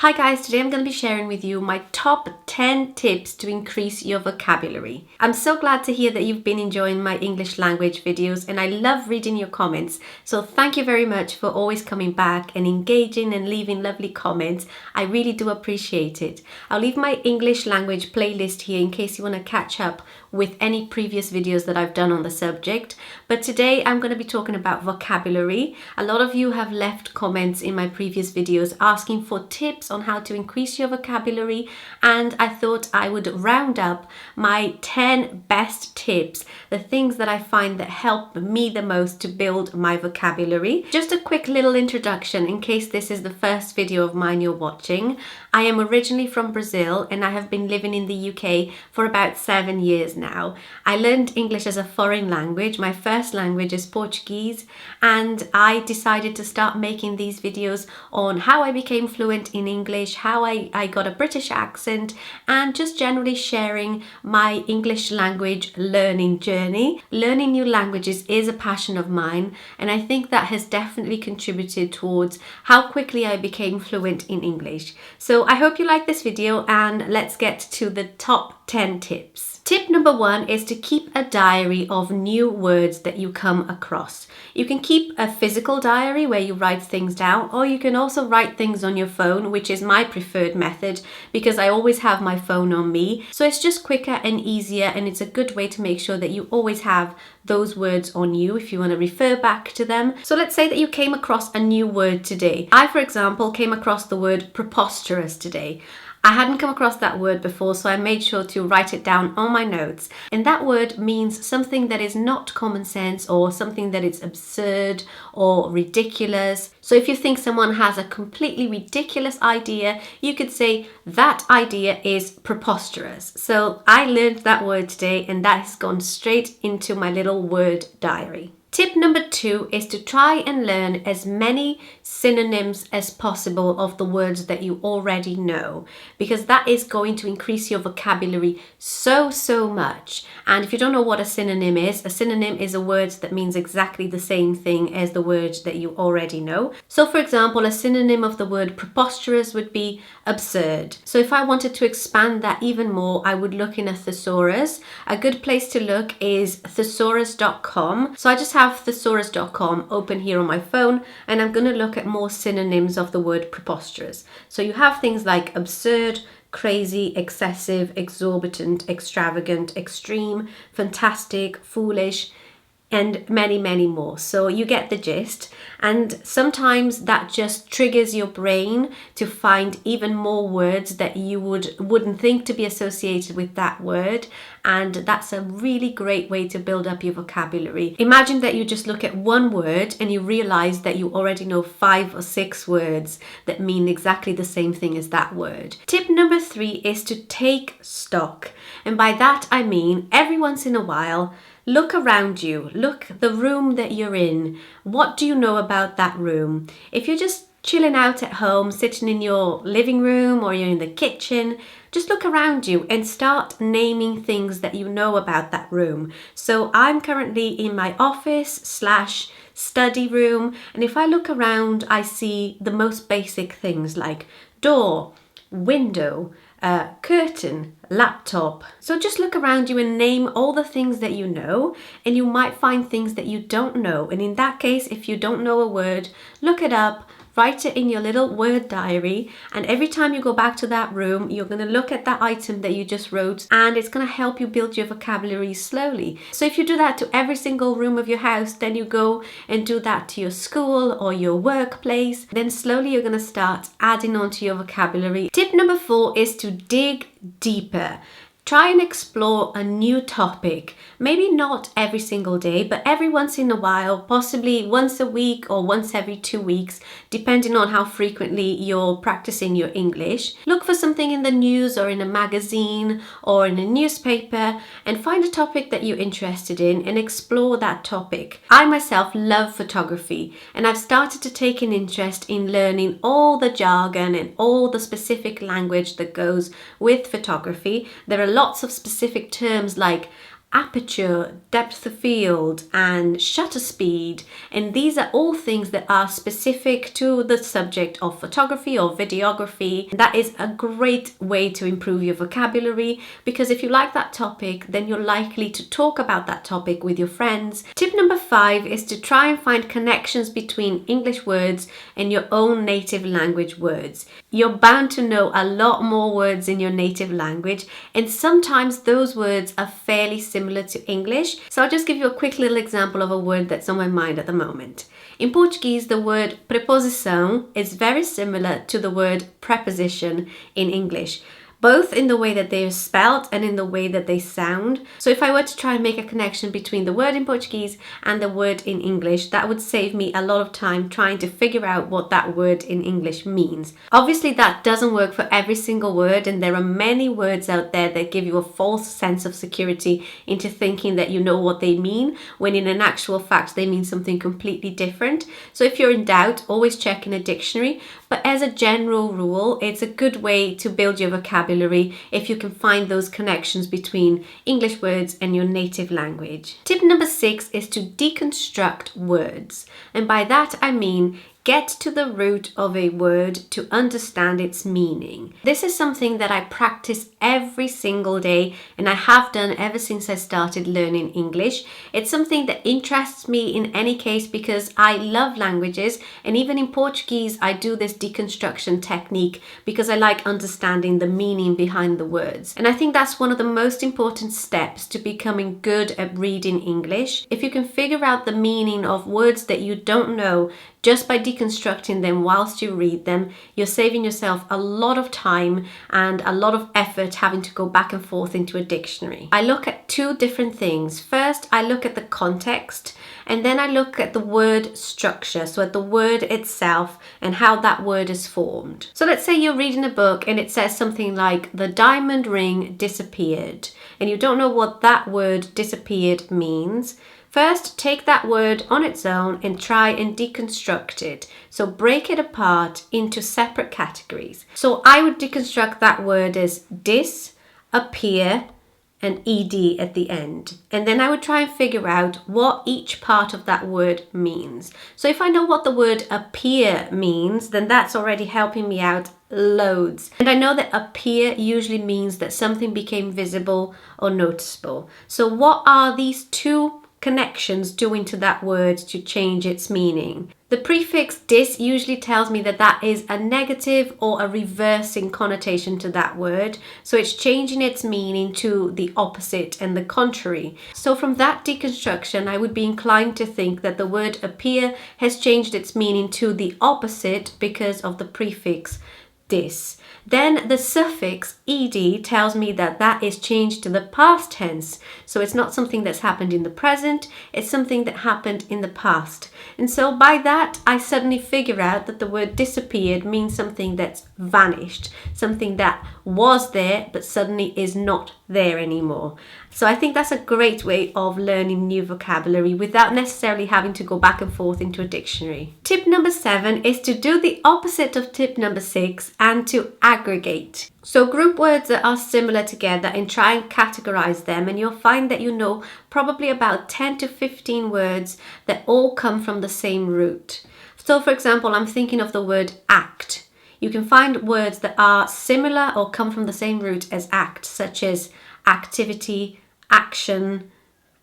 Hi guys, today I'm going to be sharing with you my top 10 tips to increase your vocabulary. I'm so glad to hear that you've been enjoying my English language videos and I love reading your comments. So thank you very much for always coming back and engaging and leaving lovely comments. I really do appreciate it. I'll leave my English language playlist here in case you want to catch up with any previous videos that I've done on the subject. But today I'm going to be talking about vocabulary. A lot of you have left comments in my previous videos asking for tips on how to increase your vocabulary, and I thought I would round up my 10 best tips, the things that I find that help me the most to build my vocabulary. Just a quick little introduction in case this is the first video of mine you're watching. I am originally from Brazil and I have been living in the UK for about 7 years now. I learned English as a foreign language. My first language is Portuguese, and I decided to start making these videos on how I became fluent in English, how I got a British accent, and just generally sharing my English language learning journey. Learning new languages is a passion of mine, and I think that has definitely contributed towards how quickly I became fluent in English. So I hope you like this video, and let's get to the top 10 tips. Tip number 1 is to keep a diary of new words that you come across. You can keep a physical diary where you write things down, or you can also write things on your phone, which is my preferred method because I always have my phone on me. So it's just quicker and easier, and it's a good way to make sure that you always have those words on you if you want to refer back to them. So let's say that you came across a new word today. I, for example, came across the word preposterous today. I hadn't come across that word before, so I made sure to write it down on my notes. And that word means something that is not common sense, or something that is absurd or ridiculous. So if you think someone has a completely ridiculous idea, you could say that idea is preposterous. So I learned that word today, and that has gone straight into my little word diary. Tip number 2 is to try and learn as many synonyms as possible of the words that you already know, because that is going to increase your vocabulary so much. And if you don't know what a synonym is a word that means exactly the same thing as the word that you already know. So for example, a synonym of the word preposterous would be absurd. So if I wanted to expand that even more, I would look in a thesaurus. A good place to look is thesaurus.com. So I just have thesaurus.com open here on my phone, and I'm going to look at more synonyms of the word preposterous. So you have things like absurd, crazy, excessive, exorbitant, extravagant, extreme, fantastic, foolish, and many more. So you get the gist, and sometimes that just triggers your brain to find even more words that you wouldn't think to be associated with that word, and that's a really great way to build up your vocabulary. Imagine that you just look at one word and you realize that you already know 5 or 6 words that mean exactly the same thing as that word. Tip number 3 is to take stock, and by that I mean every once in a while, look around you, look the room that you're in. What do you know about that room? If you're just chilling out at home, sitting in your living room or you're in the kitchen, just look around you and start naming things that you know about that room. So I'm currently in my office/study room, and if I look around, I see the most basic things like door, window, curtain, laptop. So just look around you and name all the things that you know, and you might find things that you don't know. And in that case, if you don't know a word, look it up, write it in your little word diary, and every time you go back to that room, you're going to look at that item that you just wrote, and it's going to help you build your vocabulary slowly. So if you do that to every single room of your house, then you go and do that to your school or your workplace, then slowly you're going to start adding on to your vocabulary. Tip number 4 is to dig deeper. Try and explore a new topic. Maybe not every single day, but every once in a while, possibly once a week or once every 2 weeks, depending on how frequently you're practicing your English. Look for something in the news or in a magazine or in a newspaper and find a topic that you're interested in and explore that topic. I myself love photography, and I've started to take an interest in learning all the jargon and all the specific language that goes with photography. There are lots of specific terms like aperture, depth of field, and shutter speed. And these are all things that are specific to the subject of photography or videography. That is a great way to improve your vocabulary, because if you like that topic, then you're likely to talk about that topic with your friends. Tip number 5 is to try and find connections between English words and your own native language words. You're bound to know a lot more words in your native language, and sometimes those words are fairly similar to English. So I'll just give you a quick little example of a word that's on my mind at the moment. In Portuguese, the word preposição is very similar to the word preposition in English, both in the way that they are spelled and in the way that they sound. So if I were to try and make a connection between the word in Portuguese and the word in English, that would save me a lot of time trying to figure out what that word in English means. Obviously, that doesn't work for every single word, and there are many words out there that give you a false sense of security into thinking that you know what they mean, when in an actual fact they mean something completely different. So if you're in doubt, always check in a dictionary. But as a general rule, it's a good way to build your vocabulary if you can find those connections between English words and your native language. Tip number 6 is to deconstruct words. And by that I mean get to the root of a word to understand its meaning. This is something that I practice every single day, and I have done ever since I started learning English. It's something that interests me in any case because I love languages, and even in Portuguese I do this deconstruction technique because I like understanding the meaning behind the words. And I think that's one of the most important steps to becoming good at reading English. If you can figure out the meaning of words that you don't know just by deconstructing them whilst you read them, you're saving yourself a lot of time and a lot of effort having to go back and forth into a dictionary. I look at 2 different things. First, I look at the context, and then I look at the word structure, so at the word itself and how that word is formed. So let's say you're reading a book and it says something like, the diamond ring disappeared, and you don't know what that word disappeared means. First, take that word on its own and try and deconstruct it. So break it apart into separate categories. So I would deconstruct that word as appear, and ed at the end. And then I would try and figure out what each part of that word means. So if I know what the word appear means, then that's already helping me out loads. And I know that appear usually means that something became visible or noticeable. So what are these 2 connections doing to that word to change its meaning? The prefix dis usually tells me that that is a negative or a reversing connotation to that word, so it's changing its meaning to the opposite and the contrary. So from that deconstruction, I would be inclined to think that the word appear has changed its meaning to the opposite because of the prefix dis. Then the suffix ed tells me that that is changed to the past tense. So it's not something that's happened in the present, it's something that happened in the past. And so by that, I suddenly figure out that the word disappeared means something that's vanished, something that was there but suddenly is not there anymore. So I think that's a great way of learning new vocabulary without necessarily having to go back and forth into a dictionary. Tip number 7 is to do the opposite of tip number 6 and to aggregate. So group words that are similar together and try and categorize them, and you'll find that you know probably about 10 to 15 words that all come from the same root. So for example, I'm thinking of the word act. You can find words that are similar or come from the same root as act, such as activity, action,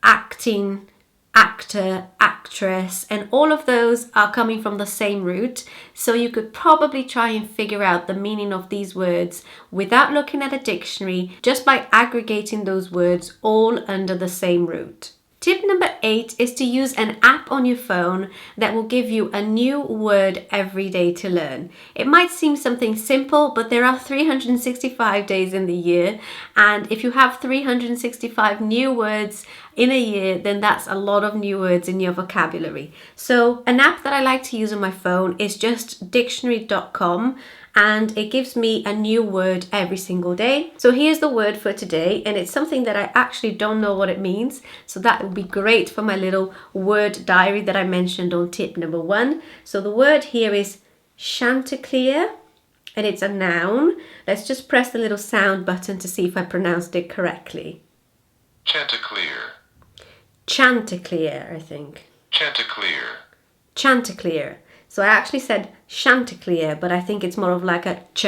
acting, actor, actress, and all of those are coming from the same root. So you could probably try and figure out the meaning of these words without looking at a dictionary, just by aggregating those words all under the same root. Tip number 8 is to use an app on your phone that will give you a new word every day to learn. It might seem something simple, but there are 365 days in the year, and if you have 365 new words in a year, then that's a lot of new words in your vocabulary. So an app that I like to use on my phone is just dictionary.com, and it gives me a new word every single day. So here's the word for today, and it's something that I actually don't know what it means, so that would be great for my little word diary that I mentioned on tip number 1. So the word here is chanticleer, and it's a noun. Let's just press the little sound button to see if I pronounced it correctly. Chanticleer. Chanticleer, I think. Chanticleer. Chanticleer. So I actually said Chanticleer, but I think it's more of like a ch.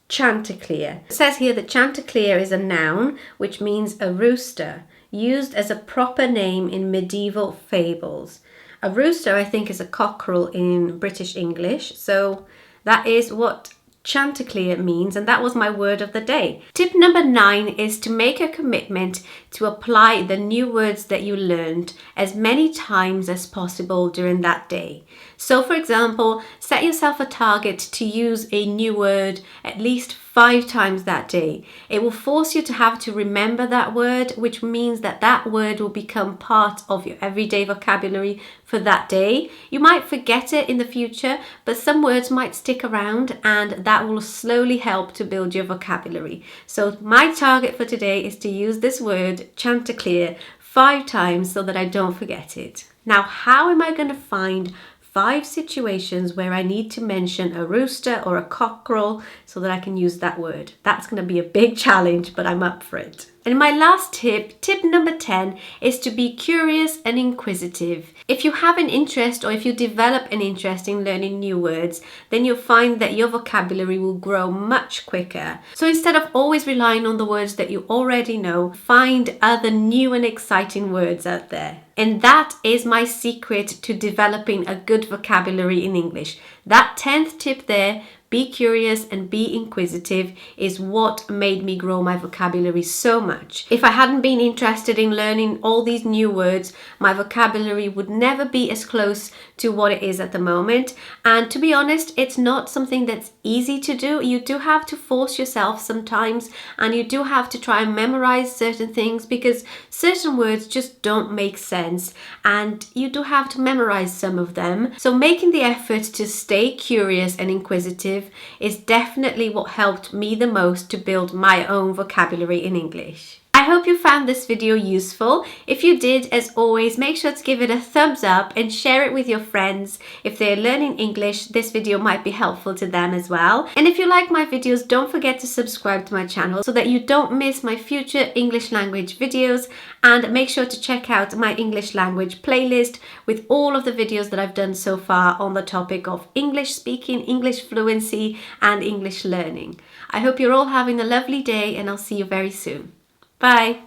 Chanticleer. It says here that Chanticleer is a noun, which means a rooster, used as a proper name in medieval fables. A rooster, I think, is a cockerel in British English. So that is what Chanticleer means, and that was my word of the day. Tip number 9 is to make a commitment to apply the new words that you learned as many times as possible during that day. So for example, set yourself a target to use a new word at least 5 times that day. It will force you to have to remember that word, which means that that word will become part of your everyday vocabulary for that day. You might forget it in the future, but some words might stick around, and that will slowly help to build your vocabulary. So my target for today is to use this word, Chanticleer, 5 times so that I don't forget it. Now, how am I going to find 5 situations where I need to mention a rooster or a cockerel so that I can use that word? That's going to be a big challenge, but I'm up for it. And my last tip, tip number 10, is to be curious and inquisitive. If you have an interest or if you develop an interest in learning new words, then you'll find that your vocabulary will grow much quicker. So instead of always relying on the words that you already know, find other new and exciting words out there. And that is my secret to developing a good vocabulary in English. That 10th tip there, be curious and be inquisitive, is what made me grow my vocabulary so much. If I hadn't been interested in learning all these new words, my vocabulary would never be as close to what it is at the moment. And to be honest, it's not something that's easy to do. You do have to force yourself sometimes, and you do have to try and memorize certain things because certain words just don't make sense, and you do have to memorize some of them. So making the effort to stay curious and inquisitive is definitely what helped me the most to build my own vocabulary in English. I hope you found this video useful. If you did, as always, make sure to give it a thumbs up and share it with your friends. If they're learning English, this video might be helpful to them as well. And if you like my videos, don't forget to subscribe to my channel so that you don't miss my future English language videos. And make sure to check out my English language playlist with all of the videos that I've done so far on the topic of English speaking, English fluency, and English learning. I hope you're all having a lovely day, and I'll see you very soon. Bye.